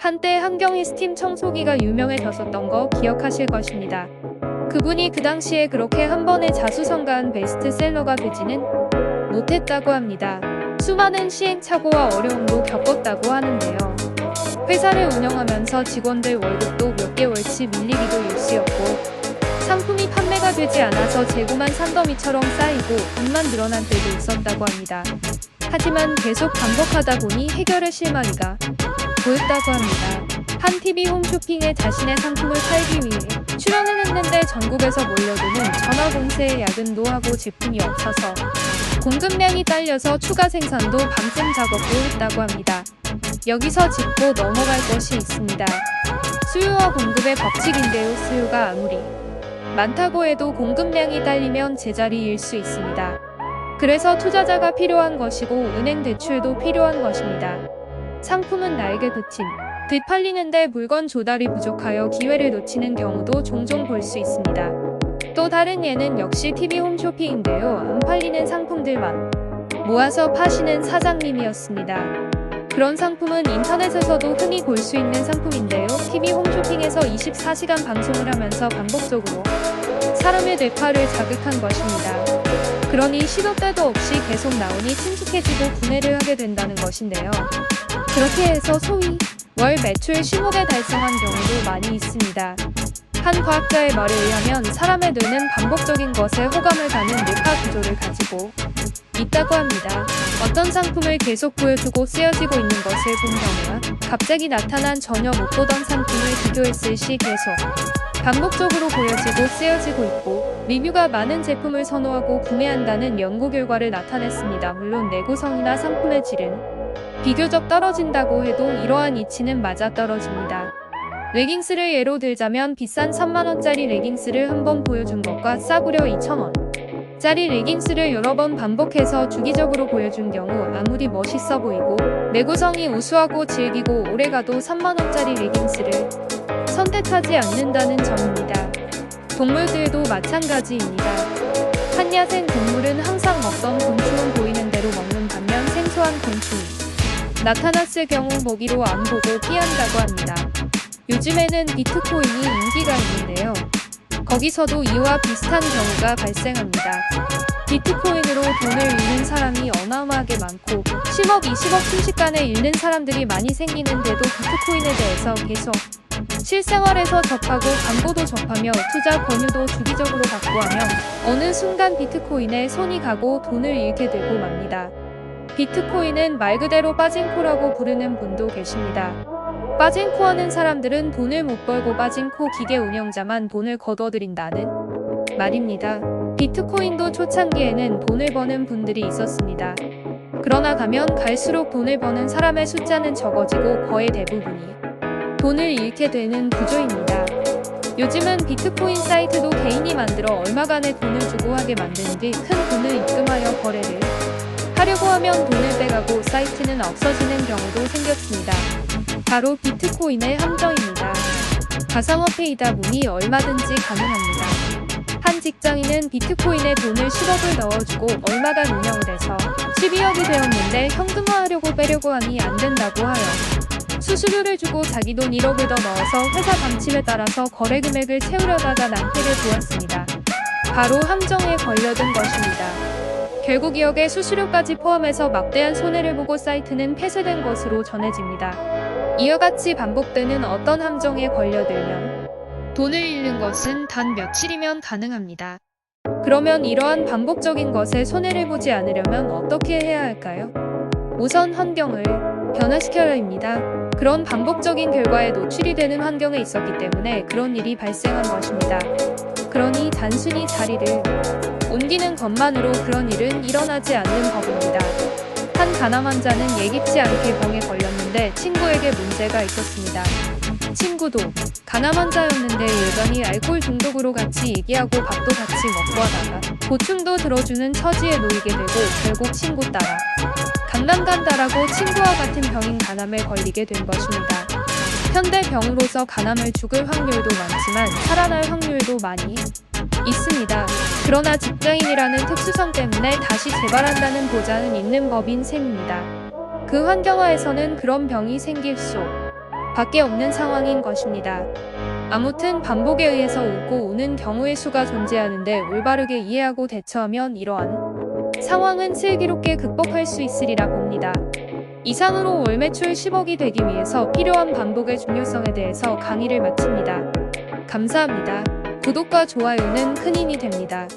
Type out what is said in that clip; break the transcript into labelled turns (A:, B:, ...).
A: 한때 한경희 스팀 청소기가 유명해졌었던 거 기억하실 것입니다. 그분이 그 당시에 그렇게 한 번에 자수성가한 베스트셀러가 되지는 못했다고 합니다. 수많은 시행착오와 어려움도 겪었다고 하는데요. 회사를 운영하면서 직원들 월급도 몇 개월치 밀리기도 일쑤였고, 상품이 판매가 되지 않아서 재고만 산더미처럼 쌓이고 돈만 늘어난 때도 있었다고 합니다. 하지만 계속 반복하다 보니 해결의 실마리가 보였다고 합니다. 한 TV 홈쇼핑에 자신의 상품을 팔기 위해 출연을 했는데 전국에서 몰려드는 전화 공세에 야근도 하고 제품이 없어서 공급량이 딸려서 추가 생산도 밤샘 작업도 했다고 합니다. 여기서 짚고 넘어갈 것이 있습니다. 수요와 공급의 법칙인데요. 수요가 아무리 많다고 해도 공급량이 딸리면 제자리일 수 있습니다. 그래서 투자자가 필요한 것이고 은행 대출도 필요한 것입니다. 상품은 나에게 되팔리는데 물건 조달이 부족하여 기회를 놓치는 경우도 종종 볼 수 있습니다. 또 다른 예는 역시 TV 홈쇼핑인데요. 안 팔리는 상품들만 모아서 파시는 사장님이었습니다. 그런 상품은 인터넷에서도 흔히 볼 수 있는 상품인데요. TV 홈쇼핑에서 24시간 방송을 하면서 반복적으로 사람의 뇌파를 자극한 것입니다. 그러니 시도 때도 없이 계속 나오니 친숙해지고 구매를 하게 된다는 것인데요. 그렇게 해서 소위 월 매출 10억에 달성한 경우도 많이 있습니다. 한 과학자의 말에 의하면 사람의 뇌는 반복적인 것에 호감을 가는 뇌파 구조를 가지고 있다고 합니다. 어떤 상품을 계속 보여주고 쓰여지고 있는 것을 본 경우와 갑자기 나타난 전혀 못 보던 상품을 비교했을 시 계속 반복적으로 보여지고 쓰여지고 있고 리뷰가 많은 제품을 선호하고 구매한다는 연구 결과를 나타냈습니다. 물론 내구성이나 상품의 질은 비교적 떨어진다고 해도 이러한 이치는 맞아떨어집니다. 레깅스를 예로 들자면 비싼 3만원짜리 레깅스를 한 번 보여준 것과 싸구려 2,000원짜리 레깅스를 여러 번 반복해서 주기적으로 보여준 경우 아무리 멋있어 보이고 내구성이 우수하고 질기고 오래가도 3만원짜리 레깅스를 선택하지 않는다는 점입니다. 동물들도 마찬가지입니다. 한 야생 동물은 항상 먹던 곤충은 보이는 대로 먹는 반면 생소한 곤충이 나타났을 경우 보기로 안 보고 피한다고 합니다. 요즘에는 비트코인이 인기가 있는데요. 거기서도 이와 비슷한 경우가 발생합니다. 비트코인으로 돈을 잃는 사람이 어마어마하게 많고 10억, 20억 순식간에 잃는 사람들이 많이 생기는데도 비트코인에 대해서 계속 실생활에서 접하고 광고도 접하며 투자 권유도 주기적으로 받고 하면 어느 순간 비트코인에 손이 가고 돈을 잃게 되고 맙니다. 비트코인은 말 그대로 빠진코라고 부르는 분도 계십니다. 빠진코 하는 사람들은 돈을 못 벌고 빠진코 기계 운영자만 돈을 거둬들인다는 말입니다. 비트코인도 초창기에는 돈을 버는 분들이 있었습니다. 그러나 가면 갈수록 돈을 버는 사람의 숫자는 적어지고 거의 대부분이 돈을 잃게 되는 구조입니다. 요즘은 비트코인 사이트도 개인이 만들어 얼마간의 돈을 주고 하게 만든 뒤 큰 돈을 입금하여 거래를 하려고 하면 돈을 빼가고 사이트는 없어지는 경우도 생겼습니다. 바로 비트코인의 함정입니다. 가상화폐이다 보니 얼마든지 가능합니다. 한 직장인은 비트코인에 돈을 10억을 넣어주고 얼마간 운영을 해서 12억이 되었는데 현금화하려고 빼려고 하니 안 된다고 하여 수수료를 주고 자기 돈 1억을 더 넣어서 회사 방침에 따라서 거래 금액을 채우려다가 낭패를 보았습니다. 바로 함정에 걸려든 것입니다. 결국 2억의 수수료까지 포함해서 막대한 손해를 보고 사이트는 폐쇄된 것으로 전해집니다. 이와 같이 반복되는 어떤 함정에 걸려들면 돈을 잃는 것은 단 며칠이면 가능합니다. 그러면 이러한 반복적인 것에 손해를 보지 않으려면 어떻게 해야 할까요? 우선 환경을 변화시켜야입니다. 그런 반복적인 결과에 노출이 되는 환경에 있었기 때문에 그런 일이 발생한 것입니다. 그러니 단순히 자리를 옮기는 것만으로 그런 일은 일어나지 않는 법입니다. 한 가남 환자는 예기치 않게 병에 걸렸는데 친구에게 문제가 있었습니다. 친구도 가남 환자였는데 여전히 알코올 중독으로 같이 얘기하고 밥도 같이 먹고 하다가 보충도 들어주는 처지에 놓이게 되고 결국 친구 따라 강남 간다라고 친구와 같은 병인 간암에 걸리게 된 것입니다. 현대병으로서 간암을 죽을 확률도 많지만 살아날 확률도 많이 있습니다. 그러나 직장인이라는 특수성 때문에 다시 재발한다는 보장은 있는 법인 셈입니다. 그 환경하에서는 그런 병이 생길 수 밖에 없는 상황인 것입니다. 아무튼 반복에 의해서 오고 오는 경우의 수가 존재하는데 올바르게 이해하고 대처하면 이러한 상황은 슬기롭게 극복할 수 있으리라 봅니다. 이상으로 월 매출 10억이 되기 위해서 필요한 반복의 중요성에 대해서 강의를 마칩니다. 감사합니다. 구독과 좋아요는 큰 힘이 됩니다.